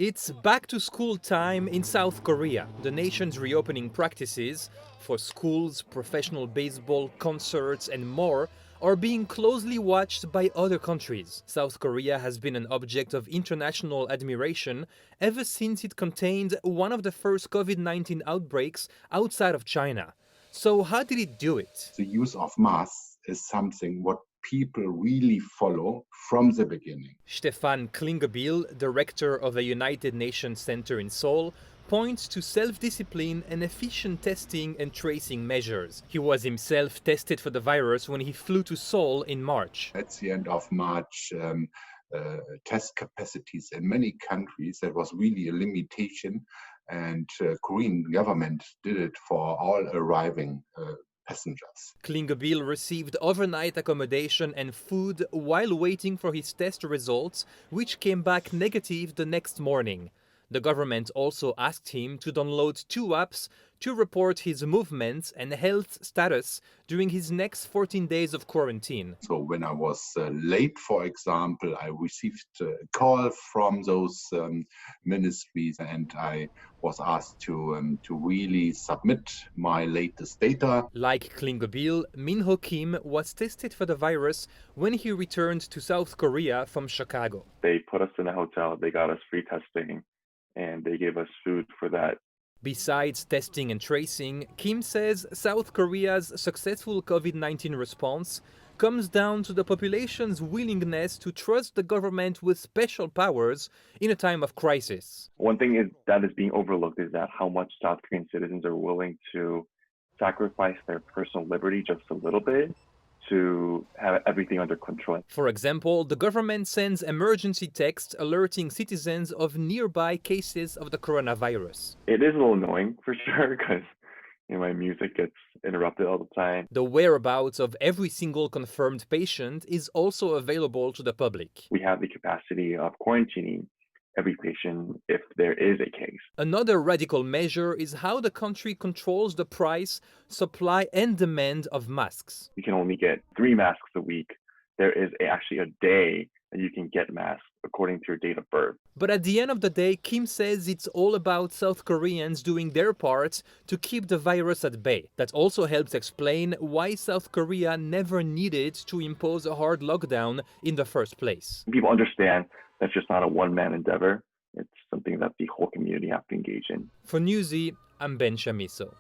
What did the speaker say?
It's back to school time in South Korea. The nation's reopening practices for schools, professional baseball, concerts, and more are being closely watched by other countries. South Korea has been an object of international admiration ever since it contained one of the first COVID-19 outbreaks outside of China. So, how did it do it? The use of masks is something what people really follow from the beginning. Stefan Klingebiel, director of the United Nations Center in Seoul, points to self-discipline and efficient testing and tracing measures. He was himself tested for the virus when he flew to Seoul in March. At the end of March, test capacities in many countries, that was really a limitation, and Korean government did it for all arriving passengers. Klingebiel received overnight accommodation and food while waiting for his test results, which came back negative the next morning. The government also asked him to download 2 apps to report his movements and health status during his next 14 days of quarantine. So when I was late, for example, I received a call from those ministries, and I was asked to really submit my latest data. Like Klingebiel, Min-ho Kim was tested for the virus when he returned to South Korea from Chicago. They put us in a hotel, they got us free testing, and they gave us food for that. Besides testing and tracing, Kim says South Korea's successful COVID-19 response comes down to the population's willingness to trust the government with special powers in a time of crisis. One thing that is being overlooked is that how much South Korean citizens are willing to sacrifice their personal liberty just a little bit to have everything under control. For example, the government sends emergency texts alerting citizens of nearby cases of the coronavirus. It is a little annoying for sure because my music gets interrupted all the time. The whereabouts of every single confirmed patient is also available to the public. We have the capacity of quarantining every patient if there is a case. Another radical measure is how the country controls the price, supply, and demand of masks. You can only get 3 masks a week. There is actually a day that you can get masks according to your date of birth. But at the end of the day, Kim says it's all about South Koreans doing their part to keep the virus at bay. That also helps explain why South Korea never needed to impose a hard lockdown in the first place. People understand that's just not a one-man endeavor. It's something that the whole community have to engage in. For Newsy, I'm Ben Chamisso.